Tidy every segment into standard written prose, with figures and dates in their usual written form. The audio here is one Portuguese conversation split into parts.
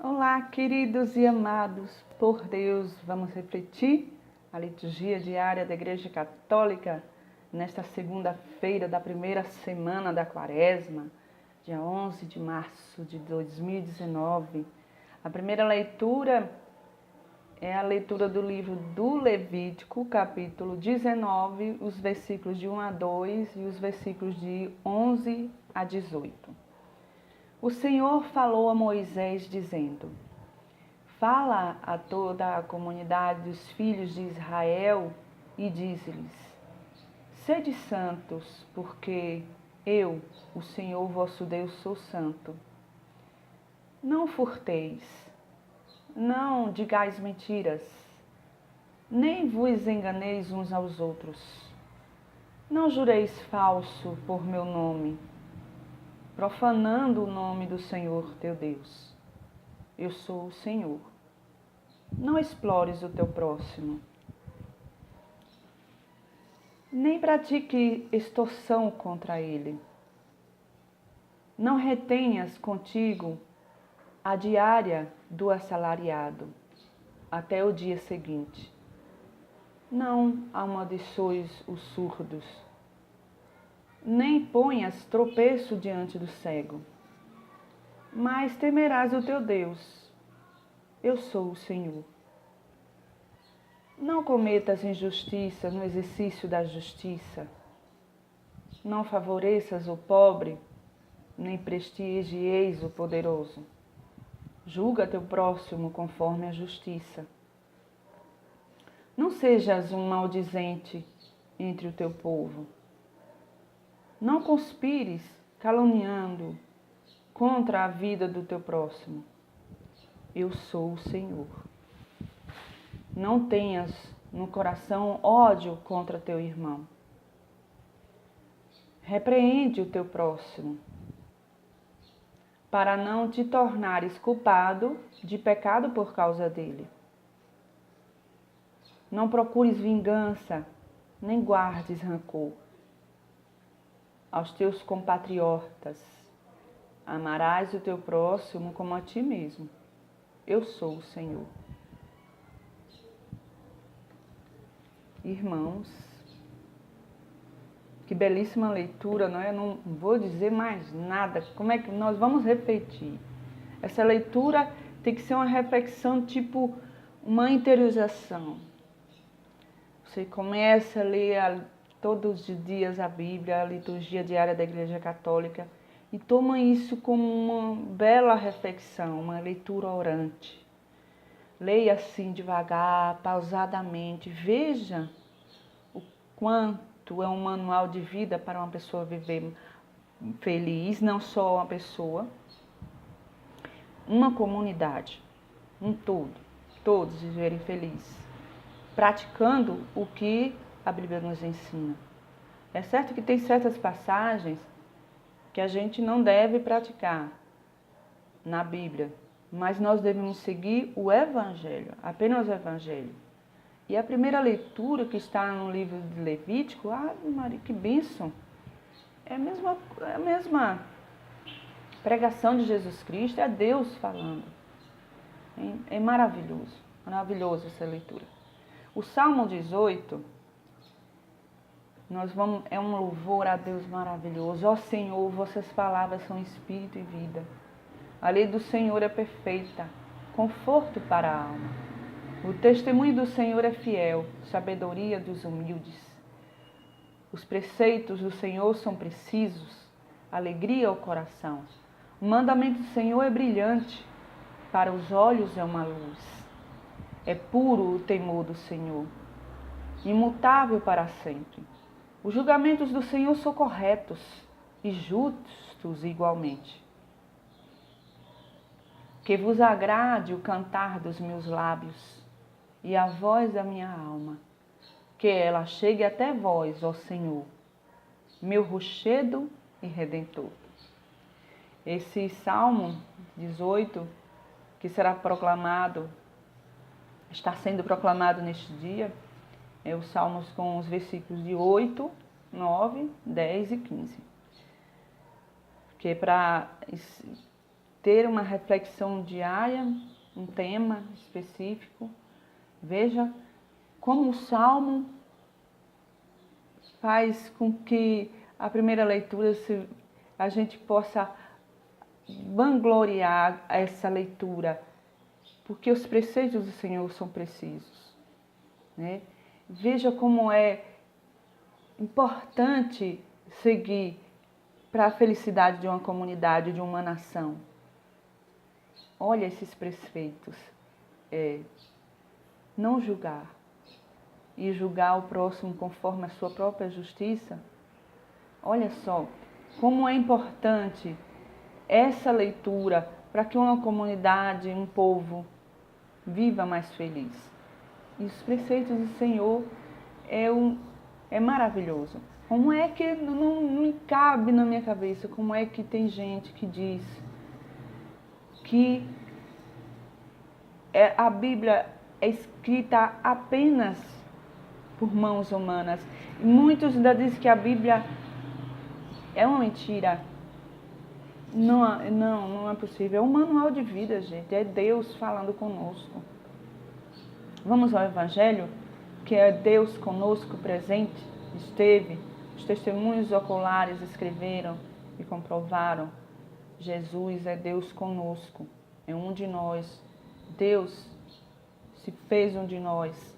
Olá, queridos e amados por Deus, vamos refletir a liturgia diária da Igreja Católica nesta segunda-feira da primeira semana da Quaresma, dia 11 de março de 2019. A primeira leitura é a leitura do livro do Levítico, capítulo 19, os versículos de 1 a 2 e os versículos de 11 a 18. O Senhor falou a Moisés dizendo: Fala a toda a comunidade dos filhos de Israel e dize-lhes: Sede santos, porque eu, o Senhor vosso Deus, sou santo. Não furteis, não digais mentiras, nem vos enganeis uns aos outros. Não jureis falso por meu nome, profanando o nome do Senhor teu Deus. Eu sou o Senhor. Não explores o teu próximo, nem pratique extorsão contra ele. Não retenhas contigo a diária do assalariado até o dia seguinte. Não amaldiçoes os surdos, nem ponhas tropeço diante do cego, mas temerás o teu Deus. Eu sou o Senhor. Não cometas injustiça no exercício da justiça. Não favoreças o pobre, nem prestigieis o poderoso. Julga teu próximo conforme a justiça. Não sejas um maldizente entre o teu povo. Não conspires caluniando contra a vida do teu próximo. Eu sou o Senhor. Não tenhas no coração ódio contra teu irmão. Repreende o teu próximo, para não te tornares culpado de pecado por causa dele. Não procures vingança, nem guardes rancor. Aos teus compatriotas, amarás o teu próximo como a ti mesmo. Eu sou o Senhor. Irmãos, que belíssima leitura, não é? Eu não vou dizer mais nada. Como é que nós vamos refletir? Essa leitura tem que ser uma reflexão, tipo uma interiorização. Você começa a ler todos os dias a Bíblia, a liturgia diária da Igreja Católica, e toma isso como uma bela reflexão, uma leitura orante. Leia assim devagar, pausadamente, veja o quanto é um manual de vida para uma pessoa viver feliz, não só uma pessoa, uma comunidade, um todo, todos viverem felizes, praticando o que a Bíblia nos ensina. É certo que tem certas passagens que a gente não deve praticar na Bíblia, mas nós devemos seguir o Evangelho, apenas o Evangelho. E a primeira leitura que está no livro de Levítico, Maria, que bênção! É a mesma pregação de Jesus Cristo, é Deus falando. É maravilhoso essa leitura. O Salmo 18, é um louvor a Deus maravilhoso. Ó Senhor, vossas palavras são espírito e vida. A lei do Senhor é perfeita, conforto para a alma. O testemunho do Senhor é fiel, sabedoria dos humildes. Os preceitos do Senhor são precisos, alegria ao coração. O mandamento do Senhor é brilhante, para os olhos é uma luz. É puro o temor do Senhor, imutável para sempre. Os julgamentos do Senhor são corretos e justos igualmente. Que vos agrade o cantar dos meus lábios e a voz da minha alma, que ela chegue até vós, ó Senhor, meu rochedo e redentor. Esse Salmo 18, que será proclamado, está sendo proclamado neste dia, é os Salmos com os versículos de 8, 9, 10 e 15. Que é para ter uma reflexão diária, um tema específico. Veja como o Salmo faz com que a primeira leitura a gente possa vangloriar essa leitura, porque os preceitos do Senhor são precisos, né? Veja como é importante seguir para a felicidade de uma comunidade, de uma nação. Olha esses preceitos. Não julgar e julgar o próximo conforme a sua própria justiça. Olha só como é importante essa leitura para que uma comunidade, um povo viva mais feliz. E os preceitos do Senhor é maravilhoso. Como é que não cabe na minha cabeça, como é que tem gente que diz que a Bíblia é escrita apenas por mãos humanas. E muitos ainda dizem que a Bíblia é uma mentira. Não é possível. É um manual de vida, gente. É Deus falando conosco. Vamos ao Evangelho, que é Deus conosco presente, esteve. Os testemunhos oculares escreveram e comprovaram. Jesus é Deus conosco. É um de nós. Deus se fez um de nós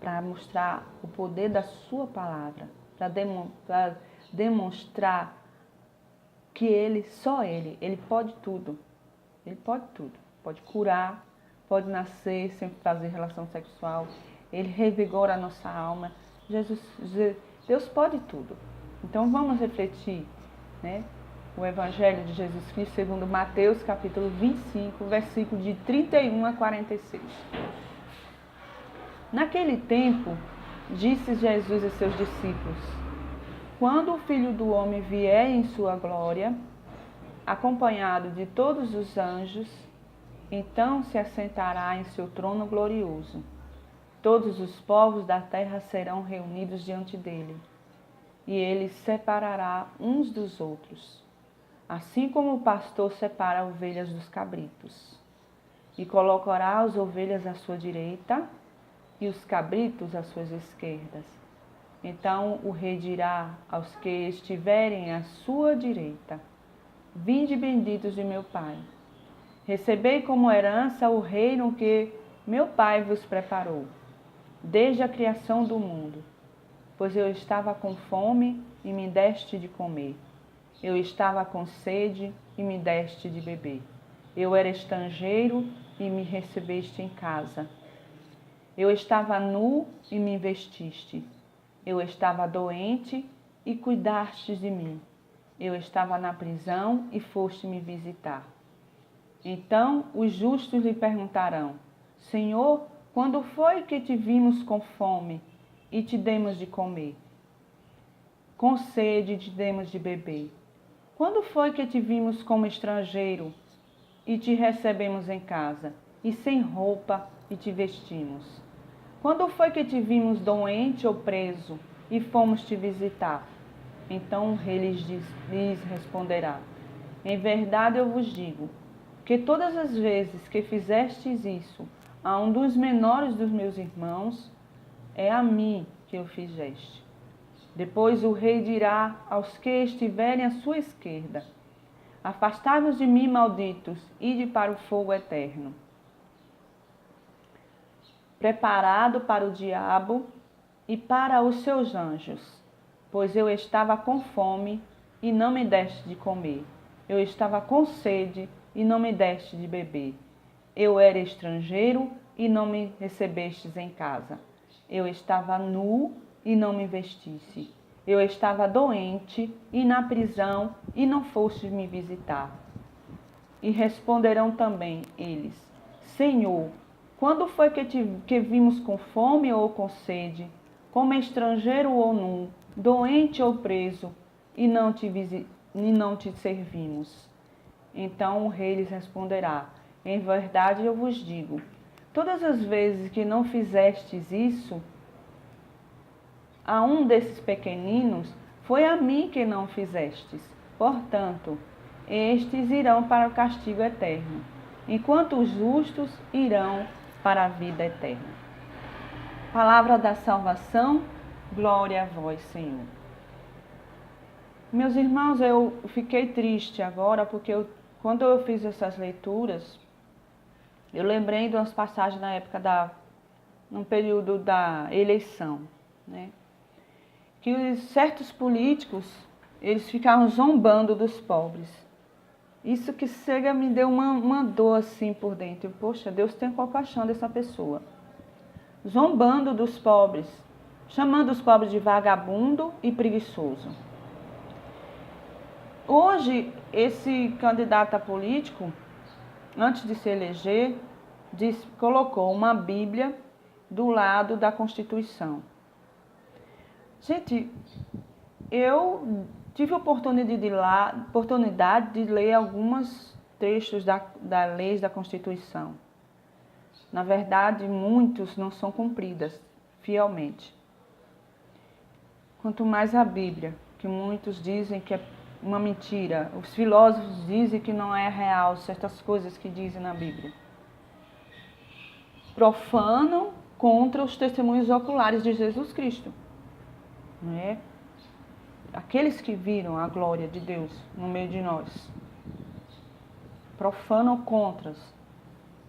para mostrar o poder da sua palavra, para demonstrar que só Ele pode tudo. Ele pode tudo. Pode curar, pode nascer sem fazer relação sexual. Ele revigora a nossa alma. Deus pode tudo. Então vamos refletir, né? O Evangelho de Jesus Cristo segundo Mateus, capítulo 25, versículo de 31 a 46. Naquele tempo, disse Jesus a seus discípulos: quando o Filho do Homem vier em sua glória, acompanhado de todos os anjos, então se assentará em seu trono glorioso. Todos os povos da terra serão reunidos diante dele, e ele separará uns dos outros, assim como o pastor separa ovelhas dos cabritos, e colocará as ovelhas à sua direita e os cabritos às suas esquerdas. Então o rei dirá aos que estiverem à sua direita: vinde benditos de meu Pai, recebei como herança o reino que meu Pai vos preparou, desde a criação do mundo. Pois eu estava com fome e me deste de comer. Eu estava com sede e me deste de beber. Eu era estrangeiro e me recebeste em casa. Eu estava nu e me vestiste. Eu estava doente e cuidastes de mim. Eu estava na prisão e foste me visitar. Então os justos lhe perguntarão: Senhor, quando foi que te vimos com fome e te demos de comer? Com sede e te demos de beber? Quando foi que te vimos como estrangeiro e te recebemos em casa, e sem roupa e te vestimos? Quando foi que te vimos doente ou preso e fomos te visitar? Então o rei lhes responderá: em verdade eu vos digo, que todas as vezes que fizestes isso a um dos menores dos meus irmãos, é a mim que o fizeste. Depois o rei dirá aos que estiverem à sua esquerda: afastai-vos de mim, malditos, ide para o fogo eterno, preparado para o diabo e para os seus anjos. Pois eu estava com fome e não me deste de comer. Eu estava com sede e não me deste de beber. Eu era estrangeiro e não me recebestes em casa. Eu estava nu e não me vestisse. Eu estava doente e na prisão e não fostes me visitar. E responderão também eles: Senhor, quando foi que vimos com fome ou com sede, como estrangeiro ou nu, doente ou preso, e não te servimos? Então o rei lhes responderá: em verdade eu vos digo, todas as vezes que não fizestes isso a um desses pequeninos, foi a mim que não fizestes. Portanto, estes irão para o castigo eterno, enquanto os justos irão para a vida eterna. Palavra da salvação, glória a vós, Senhor. Meus irmãos, eu fiquei triste agora porque quando eu fiz essas leituras, eu lembrei de umas passagens na época no período da eleição, né? Que certos políticos, eles ficavam zombando dos pobres. Isso que chega me deu uma dor assim por dentro. Poxa, Deus tem compaixão dessa pessoa. Zombando dos pobres, chamando os pobres de vagabundo e preguiçoso. Hoje, esse candidato a político, antes de se eleger, colocou uma Bíblia do lado da Constituição. Gente, eu tive a oportunidade de ler alguns trechos da lei da Constituição. Na verdade, muitos não são cumpridas fielmente. Quanto mais a Bíblia, que muitos dizem que é uma mentira. Os filósofos dizem que não é real certas coisas que dizem na Bíblia. Profanam contra os testemunhos oculares de Jesus Cristo. Não é? Aqueles que viram a glória de Deus no meio de nós. Profanam contra.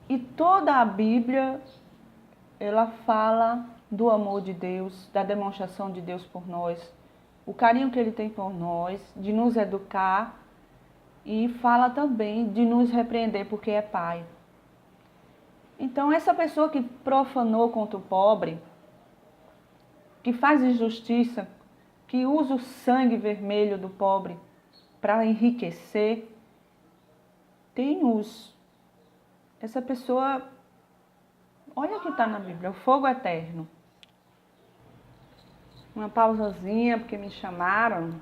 E toda a Bíblia, ela fala do amor de Deus, da demonstração de Deus por nós, o carinho que Ele tem por nós, de nos educar, e fala também de nos repreender porque é Pai. Então, essa pessoa que profanou contra o pobre, que faz injustiça, que usa o sangue vermelho do pobre para enriquecer, tem uso. Essa pessoa, olha o que está na Bíblia, o fogo eterno. Uma pausazinha, porque me chamaram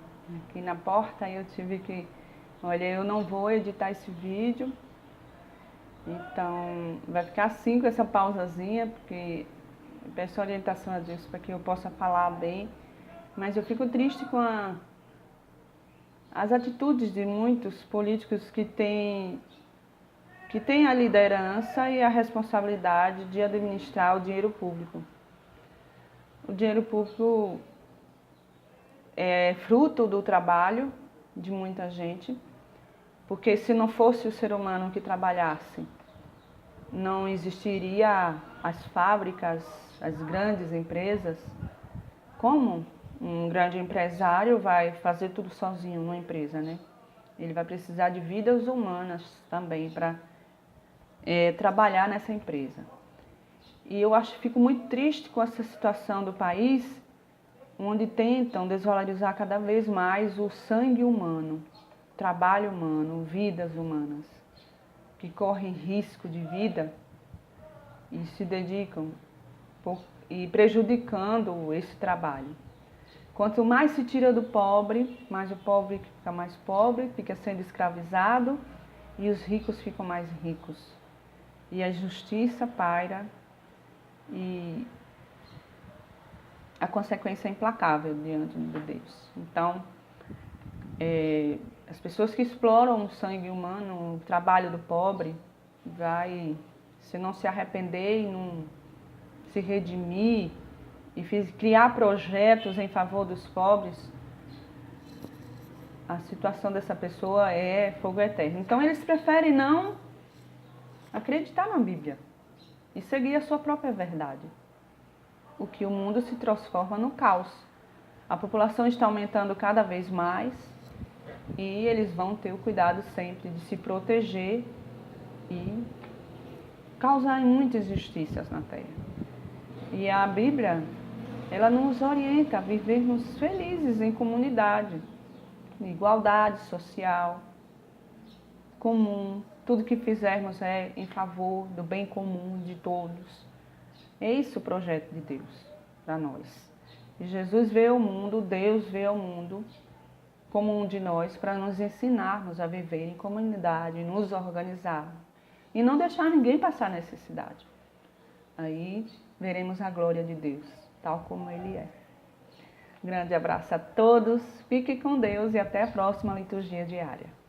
aqui na porta e eu tive que... Olha, eu não vou editar esse vídeo, então vai ficar assim com essa pausazinha, porque eu peço orientação a Deus para que eu possa falar bem, mas eu fico triste com as atitudes de muitos políticos que têm a liderança e a responsabilidade de administrar o dinheiro público. O dinheiro público é fruto do trabalho de muita gente, porque se não fosse o ser humano que trabalhasse, não existiria as fábricas, as grandes empresas. Como um grande empresário vai fazer tudo sozinho numa empresa, né? Ele vai precisar de vidas humanas também para trabalhar nessa empresa. E eu fico muito triste com essa situação do país, onde tentam desvalorizar cada vez mais o sangue humano, trabalho humano, vidas humanas, que correm risco de vida e se dedicam e prejudicando esse trabalho. Quanto mais se tira do pobre, mais o pobre fica mais pobre, fica sendo escravizado e os ricos ficam mais ricos. E a justiça paira e a consequência é implacável diante de Deus. Então, as pessoas que exploram o sangue humano, o trabalho do pobre, se não se arrepender e não se redimir e criar projetos em favor dos pobres, a situação dessa pessoa é fogo eterno. Então, eles preferem não acreditar na Bíblia e seguir a sua própria verdade. O que o mundo se transforma no caos. A população está aumentando cada vez mais e eles vão ter o cuidado sempre de se proteger e causar muitas injustiças na Terra. E a Bíblia, ela nos orienta a vivermos felizes em comunidade, em igualdade social, comum. Tudo que fizermos é em favor do bem comum de todos. É isso o projeto de Deus para nós. E Jesus veio ao mundo, Deus veio ao mundo como um de nós para nos ensinarmos a viver em comunidade, nos organizar e não deixar ninguém passar necessidade. Aí veremos a glória de Deus, tal como Ele é. Grande abraço a todos, fique com Deus e até a próxima liturgia diária.